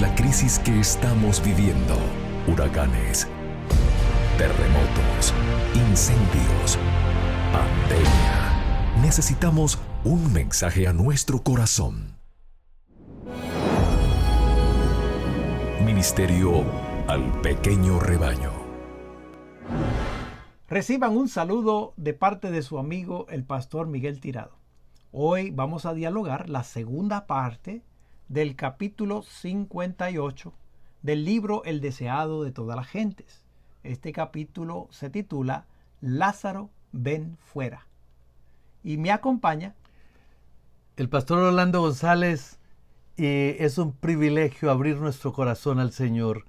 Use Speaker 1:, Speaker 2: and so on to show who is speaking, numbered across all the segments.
Speaker 1: la crisis que estamos viviendo: huracanes, terremotos, incendios, pandemia. Necesitamos un mensaje a nuestro corazón. Ministerio al pequeño rebaño.
Speaker 2: Reciban un saludo de parte de su amigo el pastor Miguel Tirado. Hoy vamos a dialogar la segunda parte del capítulo 58 del libro El deseado de todas las gentes. Este capítulo se titula Lázaro, ven fuera. Y me acompaña
Speaker 3: el pastor Orlando González. Es un privilegio abrir nuestro corazón al Señor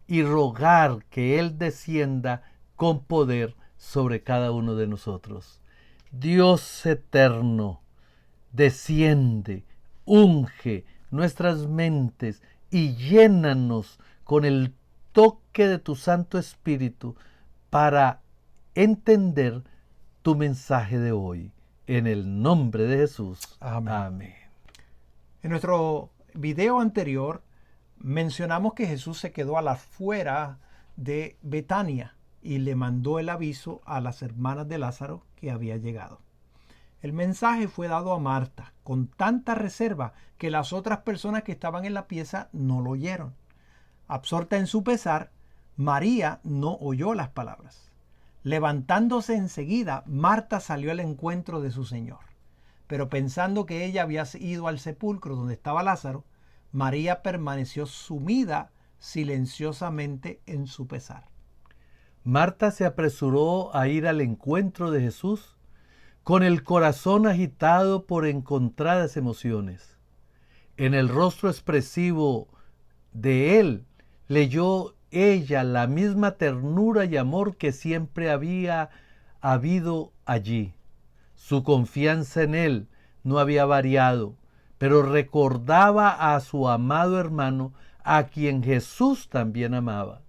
Speaker 3: y rogar que Él descienda con poder sobre cada uno de nosotros. Dios eterno, desciende, unge nuestras mentes y llénanos con el toque de tu Santo Espíritu para entender tu mensaje de hoy. En el nombre de Jesús.
Speaker 2: Amén.
Speaker 3: Amén.
Speaker 2: En nuestro video anterior mencionamos que Jesús se quedó a la afuera de Betania y le mandó el aviso a las hermanas de Lázaro que había llegado. El mensaje fue dado a Marta con tanta reserva que las otras personas que estaban en la pieza no lo oyeron. Absorta en su pesar, María no oyó las palabras. Levantándose enseguida, Marta salió al encuentro de su Señor. Pero pensando que ella había ido al sepulcro donde estaba Lázaro, María permaneció sumida silenciosamente en su pesar.
Speaker 3: Marta se apresuró a ir al encuentro de Jesús con el corazón agitado por encontradas emociones. En el rostro expresivo de él leyó ella la misma ternura y amor que siempre había habido allí. Su confianza en él no había variado, pero recordaba a su amado hermano, a quien Jesús también amaba.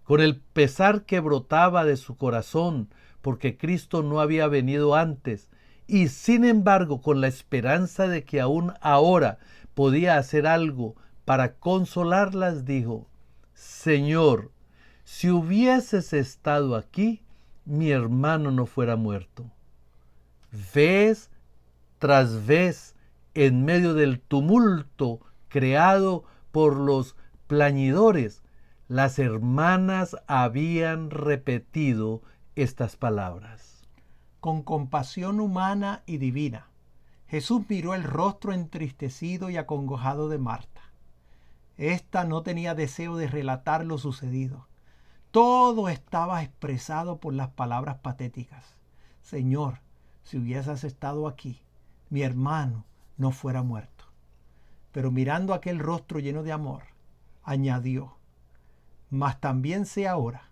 Speaker 3: Con el pesar que brotaba de su corazón, porque Cristo no había venido antes, y sin embargo con la esperanza de que aún ahora podía hacer algo para consolarlas, dijo: Señor, si hubieses estado aquí, mi hermano no fuera muerto. Vez tras vez, en medio del tumulto creado por los plañidores, las hermanas habían repetido estas palabras.
Speaker 2: Con compasión humana y divina, Jesús miró el rostro entristecido y acongojado de Marta. Esta no tenía deseo de relatar lo sucedido. Todo estaba expresado por las palabras patéticas. Señor, si hubieses estado aquí, mi hermano no fuera muerto. Pero mirando aquel rostro lleno de amor, añadió: mas también sé ahora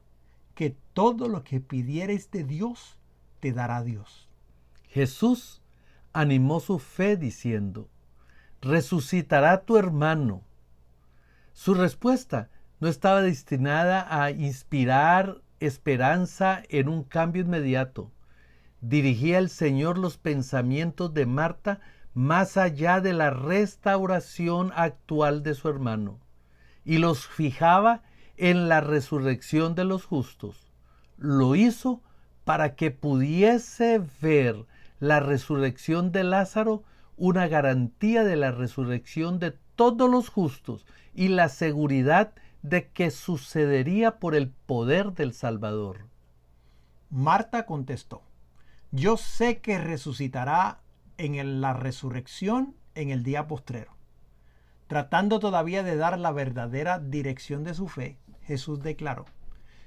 Speaker 2: que todo lo que pidieres de Dios, te dará Dios.
Speaker 3: Jesús animó su fe diciendo: resucitará tu hermano. Su respuesta no estaba destinada a inspirar esperanza en un cambio inmediato. Dirigía el Señor los pensamientos de Marta más allá de la restauración actual de su hermano, y los fijaba en la resurrección de los justos. Lo hizo para que pudiese ver la resurrección de Lázaro una garantía de la resurrección de todos los justos y la seguridad de que sucedería por el poder del Salvador.
Speaker 2: Marta contestó: yo sé que resucitará en la resurrección en el día postrero. Tratando todavía de dar la verdadera dirección de su fe, Jesús declaró: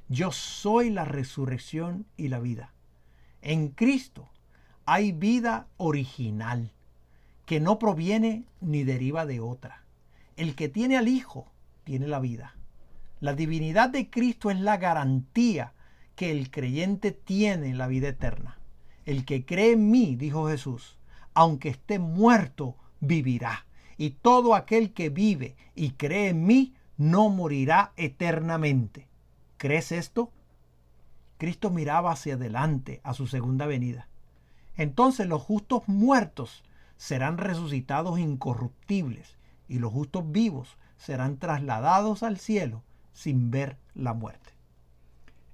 Speaker 2: yo soy la resurrección y la vida. En Cristo hay vida original, que no proviene ni deriva de otra. El que tiene al Hijo tiene la vida. La divinidad de Cristo es la garantía que el creyente tiene la vida eterna. El que cree en mí, dijo Jesús, aunque esté muerto, vivirá. Y todo aquel que vive y cree en mí, no morirá eternamente. ¿Crees esto? Cristo miraba hacia adelante a su segunda venida. Entonces los justos muertos serán resucitados incorruptibles y los justos vivos serán trasladados al cielo sin ver la muerte.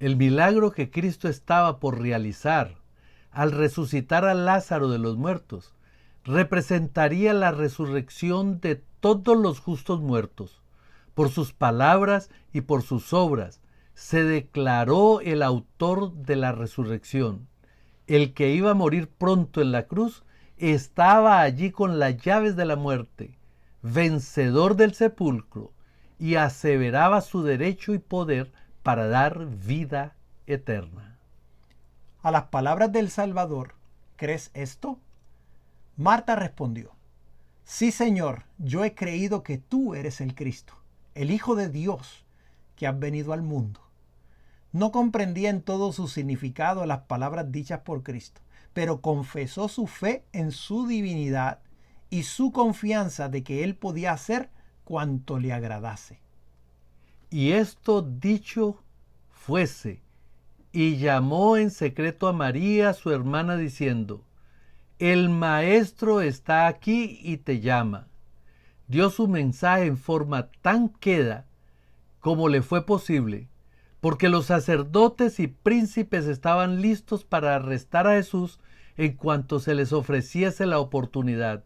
Speaker 3: El milagro que Cristo estaba por realizar al resucitar a Lázaro de los muertos representaría la resurrección de todos los justos muertos. Por sus palabras y por sus obras se declaró el autor de la resurrección. El que iba a morir pronto en la cruz estaba allí con las llaves de la muerte, vencedor del sepulcro, y aseveraba su derecho y poder para dar vida eterna.
Speaker 2: A las palabras del Salvador, ¿crees esto? Marta respondió, sí, Señor, yo he creído que tú eres el Cristo, el Hijo de Dios, que has venido al mundo. No comprendía en todo su significado las palabras dichas por Cristo, pero confesó su fe en su divinidad y su confianza de que él podía hacer cuanto le agradase.
Speaker 3: Y esto dicho fuese, y llamó en secreto a María, su hermana, diciendo, el Maestro está aquí y te llama. Dio su mensaje en forma tan queda como le fue posible, porque los sacerdotes y príncipes estaban listos para arrestar a Jesús en cuanto se les ofreciese la oportunidad.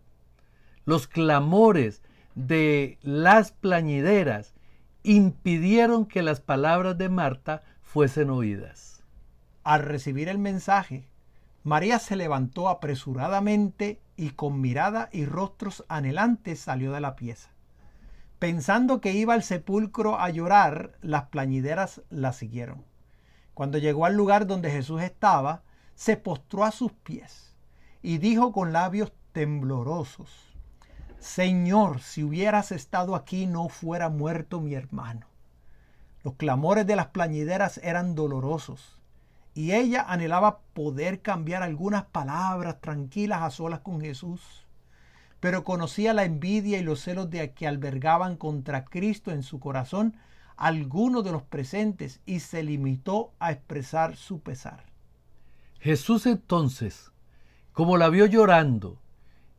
Speaker 3: Los clamores de las plañideras impidieron que las palabras de Marta fuesen oídas.
Speaker 2: Al recibir el mensaje, María se levantó apresuradamente y con mirada y rostros anhelantes salió de la pieza. Pensando que iba al sepulcro a llorar, las plañideras la siguieron. Cuando llegó al lugar donde Jesús estaba, se postró a sus pies y dijo con labios temblorosos, Señor, si hubieras estado aquí no fuera muerto mi hermano. Los clamores de las plañideras eran dolorosos y ella anhelaba poder cambiar algunas palabras tranquilas a solas con Jesús, pero conocía la envidia y los celos de que albergaban contra Cristo en su corazón algunos de los presentes y se limitó a expresar su pesar.
Speaker 3: Jesús entonces, como la vio llorando,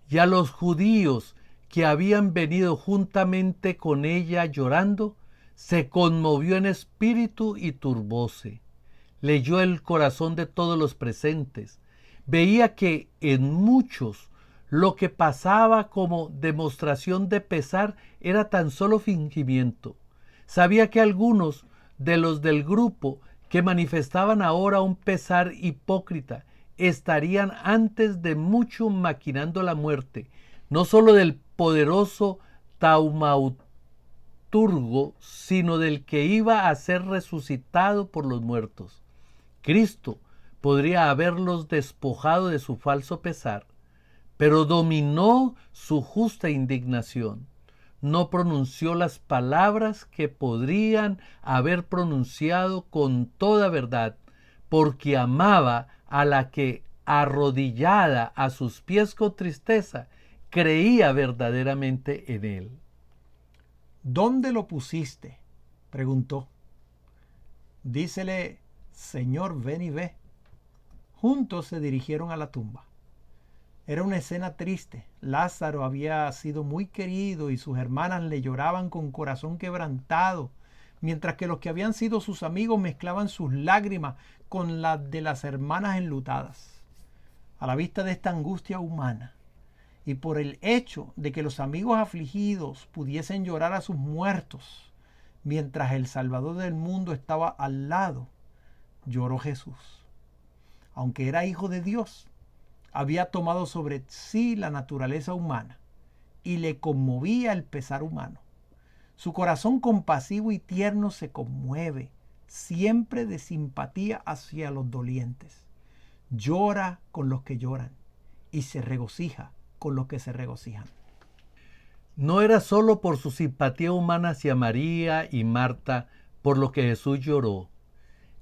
Speaker 3: y a los judíos que habían venido juntamente con ella llorando, se conmovió en espíritu y turbóse. Leyó el corazón de todos los presentes. Veía que en muchos lo que pasaba como demostración de pesar era tan solo fingimiento. Sabía que algunos de los del grupo que manifestaban ahora un pesar hipócrita estarían antes de mucho maquinando la muerte, no solo del poderoso taumaturgo, sino del que iba a ser resucitado por los muertos. Cristo podría haberlos despojado de su falso pesar, pero dominó su justa indignación. No pronunció las palabras que podrían haber pronunciado con toda verdad, porque amaba a la que, arrodillada a sus pies con tristeza, creía verdaderamente en él.
Speaker 2: ¿Dónde lo pusiste?, preguntó. Dícele, Señor, ven y ve. Juntos se dirigieron a la tumba. Era una escena triste. Lázaro había sido muy querido y sus hermanas le lloraban con corazón quebrantado, mientras que los que habían sido sus amigos mezclaban sus lágrimas con las de las hermanas enlutadas. A la vista de esta angustia humana y por el hecho de que los amigos afligidos pudiesen llorar a sus muertos, mientras el Salvador del mundo estaba al lado, lloró Jesús. Aunque era hijo de Dios, había tomado sobre sí la naturaleza humana y le conmovía el pesar humano. Su corazón compasivo y tierno se conmueve, siempre de simpatía hacia los dolientes. Llora con los que lloran y se regocija con los que se regocijan.
Speaker 3: No era solo por su simpatía humana hacia María y Marta por lo que Jesús lloró.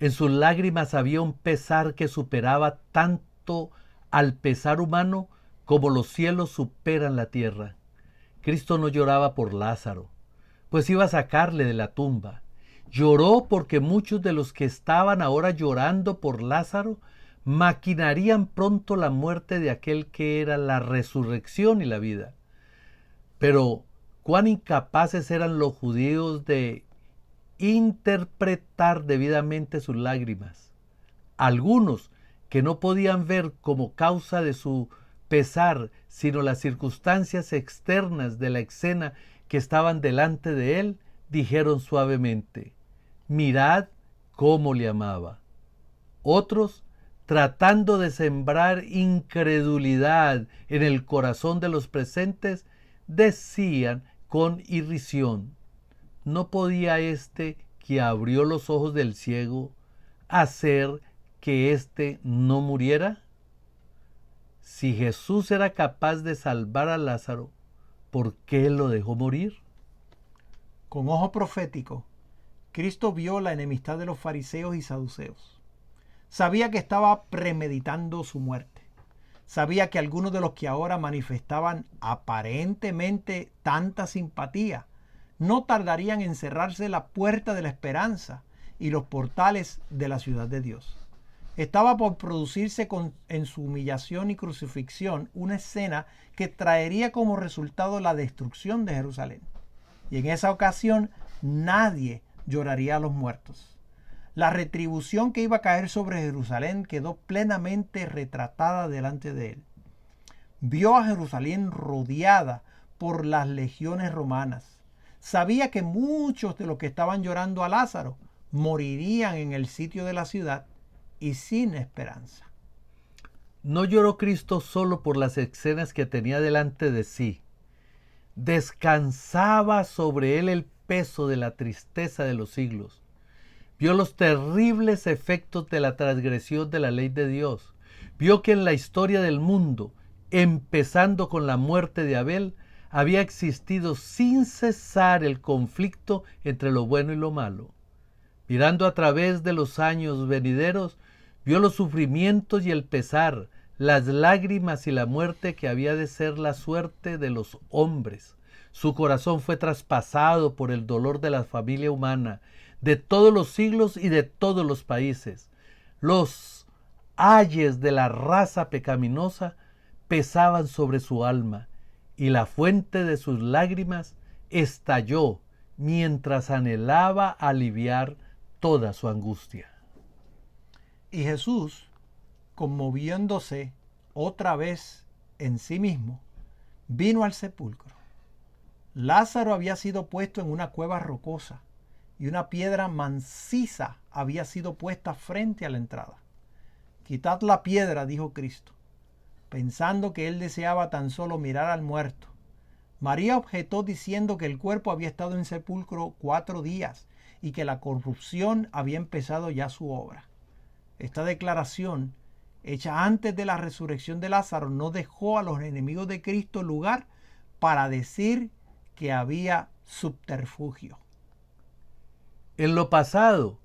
Speaker 3: En sus lágrimas había un pesar que superaba tanto al pesar humano como los cielos superan la tierra. Cristo no lloraba por Lázaro, pues iba a sacarle de la tumba. Lloró porque muchos de los que estaban ahora llorando por Lázaro maquinarían pronto la muerte de aquel que era la resurrección y la vida. Pero cuán incapaces eran los judíos de interpretar debidamente sus lágrimas. Algunos que no podían ver como causa de su pesar, sino las circunstancias externas de la escena que estaban delante de él, dijeron suavemente: mirad cómo le amaba. Otros, tratando de sembrar incredulidad en el corazón de los presentes, decían con irrisión: ¿no podía éste que abrió los ojos del ciego hacer que éste no muriera? Si Jesús era capaz de salvar a Lázaro, ¿por qué lo dejó morir?
Speaker 2: Con ojo profético, Cristo vio la enemistad de los fariseos y saduceos. Sabía que estaba premeditando su muerte. Sabía que algunos de los que ahora manifestaban aparentemente tanta simpatía no tardarían en cerrarse la puerta de la esperanza y los portales de la ciudad de Dios. Estaba por producirse en su humillación y crucifixión una escena que traería como resultado la destrucción de Jerusalén. Y en esa ocasión nadie lloraría a los muertos. La retribución que iba a caer sobre Jerusalén quedó plenamente retratada delante de él. Vio a Jerusalén rodeada por las legiones romanas. Sabía que muchos de los que estaban llorando a Lázaro morirían en el sitio de la ciudad y sin esperanza.
Speaker 3: No lloró Cristo solo por las escenas que tenía delante de sí. Descansaba sobre él el peso de la tristeza de los siglos. Vio los terribles efectos de la transgresión de la ley de Dios. Vio que en la historia del mundo, empezando con la muerte de Abel, había existido sin cesar el conflicto entre lo bueno y lo malo. Mirando a través de los años venideros, vio los sufrimientos y el pesar, las lágrimas y la muerte que había de ser la suerte de los hombres. Su corazón fue traspasado por el dolor de la familia humana, de todos los siglos y de todos los países. Los ayes de la raza pecaminosa pesaban sobre su alma, y la fuente de sus lágrimas estalló mientras anhelaba aliviar toda su angustia.
Speaker 2: Y Jesús, conmoviéndose otra vez en sí mismo, vino al sepulcro. Lázaro había sido puesto en una cueva rocosa y una piedra maciza había sido puesta frente a la entrada. Quitad la piedra, dijo Cristo, pensando que él deseaba tan solo mirar al muerto. María objetó diciendo que el cuerpo había estado en sepulcro 4 días y que la corrupción había empezado ya su obra. Esta declaración, hecha antes de la resurrección de Lázaro, no dejó a los enemigos de Cristo lugar para decir que había subterfugio.
Speaker 3: En lo pasado,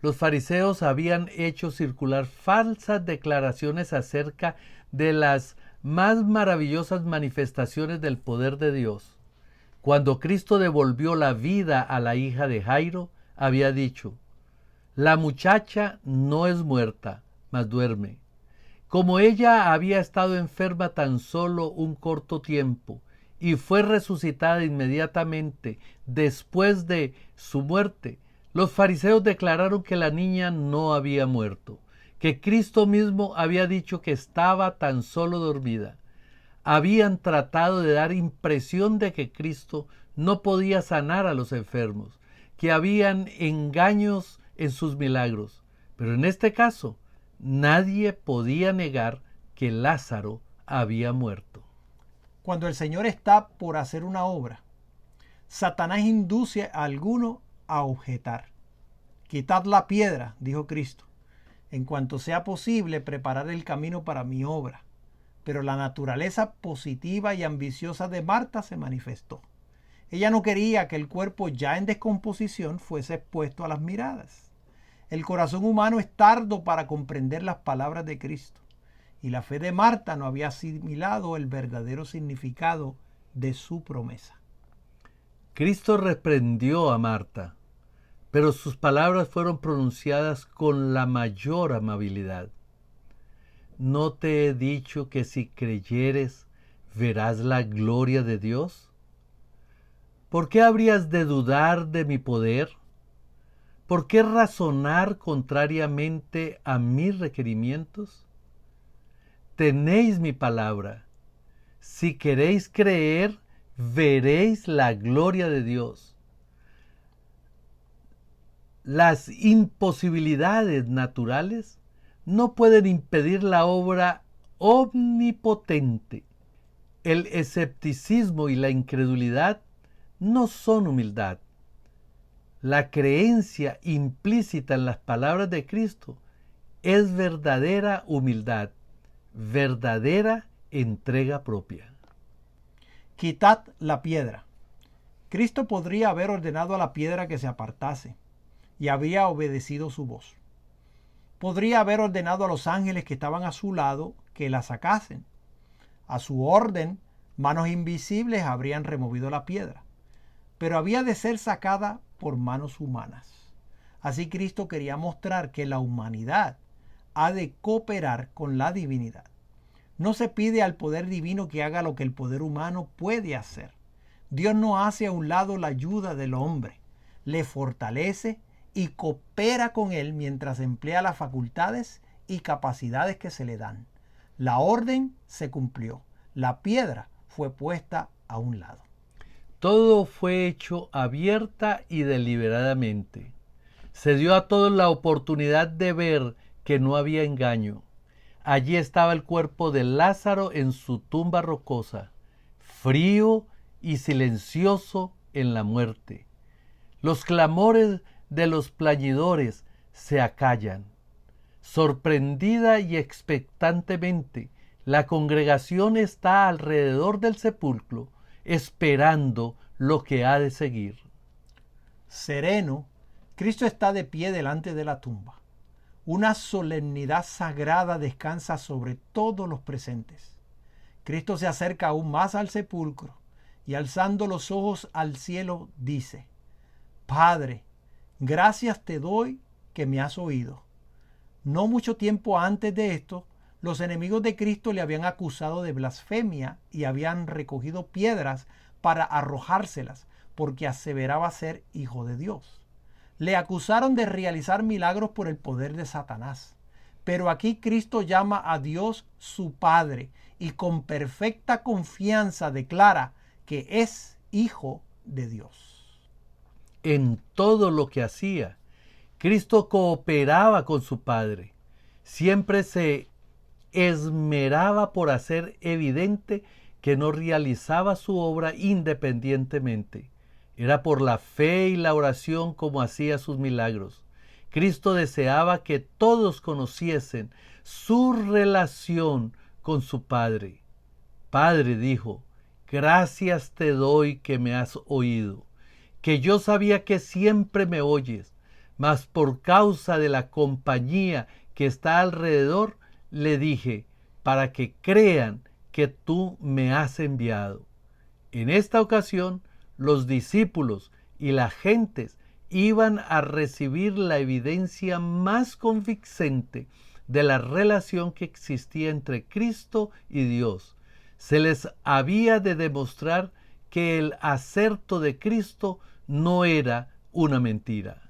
Speaker 3: los fariseos habían hecho circular falsas declaraciones acerca de las más maravillosas manifestaciones del poder de Dios. Cuando Cristo devolvió la vida a la hija de Jairo, había dicho: la muchacha no es muerta, mas duerme. Como ella había estado enferma tan solo un corto tiempo y fue resucitada inmediatamente después de su muerte, los fariseos declararon que la niña no había muerto, que Cristo mismo había dicho que estaba tan solo dormida. Habían tratado de dar impresión de que Cristo no podía sanar a los enfermos, que habían engaños en sus milagros. Pero en este caso, nadie podía negar que Lázaro había muerto.
Speaker 2: Cuando el Señor está por hacer una obra, Satanás induce a alguno a objetar. Quitad la piedra, dijo Cristo. En cuanto sea posible, preparar el camino para mi obra. Pero la naturaleza positiva y ambiciosa de Marta se manifestó. Ella no quería que el cuerpo ya en descomposición fuese expuesto a las miradas. El corazón humano es tardo para comprender las palabras de Cristo, y la fe de Marta no había asimilado el verdadero significado de su promesa.
Speaker 3: Cristo reprendió a Marta, pero sus palabras fueron pronunciadas con la mayor amabilidad. ¿No te he dicho que si creyeres verás la gloria de Dios? ¿Por qué habrías de dudar de mi poder? ¿Por qué razonar contrariamente a mis requerimientos? Tenéis mi palabra. Si queréis creer, veréis la gloria de Dios. Las imposibilidades naturales no pueden impedir la obra omnipotente. El escepticismo y la incredulidad no son humildad. La creencia implícita en las palabras de Cristo es verdadera humildad, verdadera entrega propia.
Speaker 2: Quitad la piedra. Cristo podría haber ordenado a la piedra que se apartase y habría obedecido su voz. Podría haber ordenado a los ángeles que estaban a su lado que la sacasen. A su orden, manos invisibles habrían removido la piedra, pero había de ser sacada por manos humanas. Así Cristo quería mostrar que la humanidad ha de cooperar con la divinidad. No se pide al poder divino que haga lo que el poder humano puede hacer. Dios no hace a un lado la ayuda del hombre, le fortalece y coopera con él mientras emplea las facultades y capacidades que se le dan. La orden se cumplió, la piedra fue puesta a un lado.
Speaker 3: Todo fue hecho abierta y deliberadamente. Se dio a todos la oportunidad de ver que no había engaño. Allí estaba el cuerpo de Lázaro en su tumba rocosa, frío y silencioso en la muerte. Los clamores de los plañidores se acallan. Sorprendida y expectantemente, la congregación está alrededor del sepulcro, esperando lo que ha de seguir.
Speaker 2: Sereno, Cristo está de pie delante de la tumba. Una solemnidad sagrada descansa sobre todos los presentes. Cristo se acerca aún más al sepulcro y alzando los ojos al cielo dice: Padre, gracias te doy que me has oído. No mucho tiempo antes de esto, los enemigos de Cristo le habían acusado de blasfemia y habían recogido piedras para arrojárselas porque aseveraba ser hijo de Dios. Le acusaron de realizar milagros por el poder de Satanás. Pero aquí Cristo llama a Dios su Padre y con perfecta confianza declara que es hijo de Dios.
Speaker 3: En todo lo que hacía, Cristo cooperaba con su Padre. Siempre se esmeraba por hacer evidente que no realizaba su obra independientemente. Era por la fe y la oración como hacía sus milagros. Cristo deseaba que todos conociesen su relación con su Padre. Padre, dijo, gracias te doy que me has oído, que yo sabía que siempre me oyes, mas por causa de la compañía que está alrededor, le dije, para que crean que tú me has enviado. En esta ocasión, los discípulos y las gentes iban a recibir la evidencia más convincente de la relación que existía entre Cristo y Dios. Se les había de demostrar que el aserto de Cristo no era una mentira.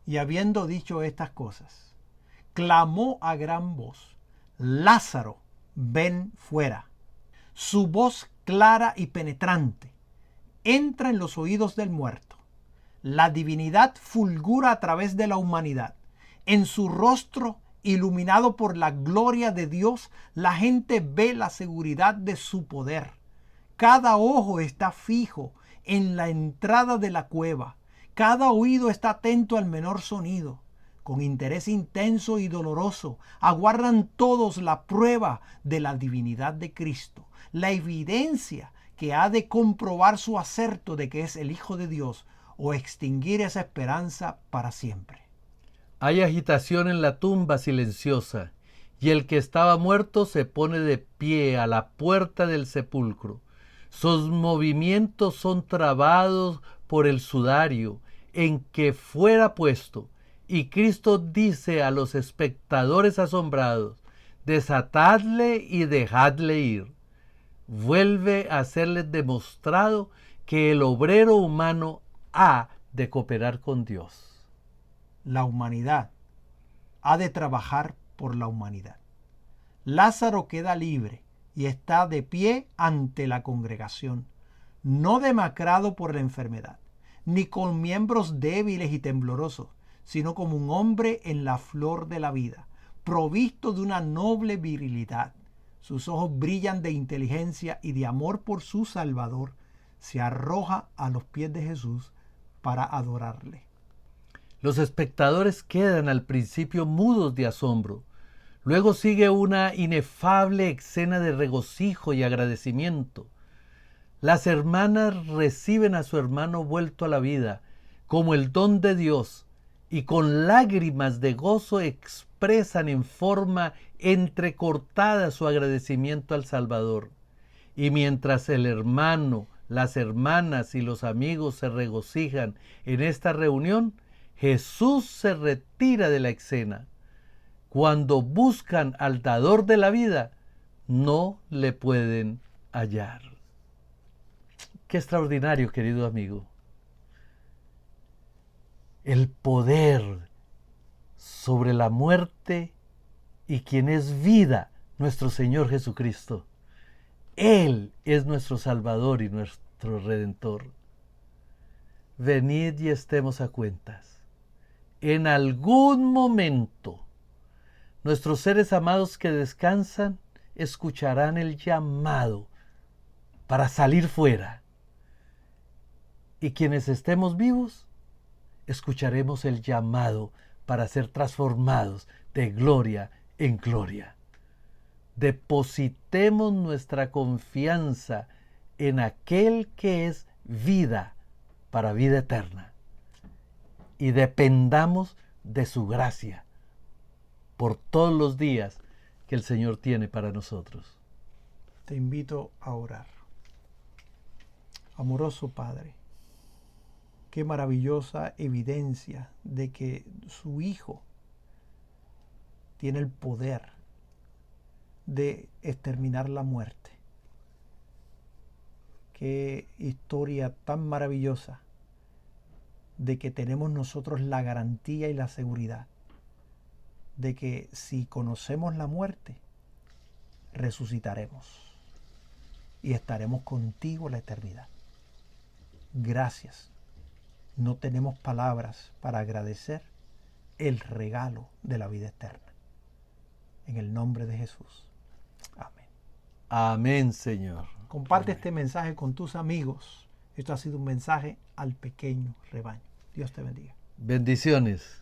Speaker 2: Y habiendo dicho estas cosas, clamó a gran voz: Lázaro, ven fuera. Su voz clara y penetrante entra en los oídos del muerto. La divinidad fulgura a través de la humanidad. En su rostro, iluminado por la gloria de Dios, la gente ve la seguridad de su poder. Cada ojo está fijo en la entrada de la cueva. Cada oído está atento al menor sonido. Con interés intenso y doloroso, aguardan todos la prueba de la divinidad de Cristo, la evidencia que ha de comprobar su aserto de que es el Hijo de Dios o extinguir esa esperanza para siempre.
Speaker 3: Hay agitación en la tumba silenciosa, y el que estaba muerto se pone de pie a la puerta del sepulcro. Sus movimientos son trabados por el sudario en que fuera puesto, y Cristo dice a los espectadores asombrados: desatadle y dejadle ir. Vuelve a serles demostrado que el obrero humano ha de cooperar con Dios.
Speaker 2: La humanidad ha de trabajar por la humanidad. Lázaro queda libre y está de pie ante la congregación, no demacrado por la enfermedad, ni con miembros débiles y temblorosos, sino como un hombre en la flor de la vida, provisto de una noble virilidad. Sus ojos brillan de inteligencia y de amor por su Salvador. Se arroja a los pies de Jesús para adorarle.
Speaker 3: Los espectadores quedan al principio mudos de asombro. Luego sigue una inefable escena de regocijo y agradecimiento. Las hermanas reciben a su hermano vuelto a la vida como el don de Dios y con lágrimas de gozo expresan en forma entrecortada su agradecimiento al Salvador. Y mientras el hermano, las hermanas y los amigos se regocijan en esta reunión, Jesús se retira de la escena. Cuando buscan al dador de la vida, no le pueden hallar. Qué extraordinario, querido amigo. El poder sobre la muerte y quien es vida, nuestro Señor Jesucristo. Él es nuestro Salvador y nuestro Redentor. Venid y estemos a cuentas. En algún momento, nuestros seres amados que descansan escucharán el llamado para salir fuera. Y quienes estemos vivos, escucharemos el llamado para ser transformados de gloria en gloria. Depositemos nuestra confianza en aquel que es vida para vida eterna y dependamos de su gracia por todos los días que el Señor tiene para nosotros.
Speaker 2: Te invito a orar. Amoroso Padre, qué maravillosa evidencia de que su Hijo tiene el poder de exterminar la muerte. Qué historia tan maravillosa de que tenemos nosotros la garantía y la seguridad de que si conocemos la muerte, resucitaremos y estaremos contigo la eternidad. Gracias. No tenemos palabras para agradecer el regalo de la vida eterna. En el nombre de Jesús. Amén.
Speaker 3: Amén, Señor.
Speaker 2: Comparte
Speaker 3: Amén.
Speaker 2: este mensaje con tus amigos. Esto ha sido un mensaje al pequeño rebaño. Dios te bendiga.
Speaker 3: Bendiciones.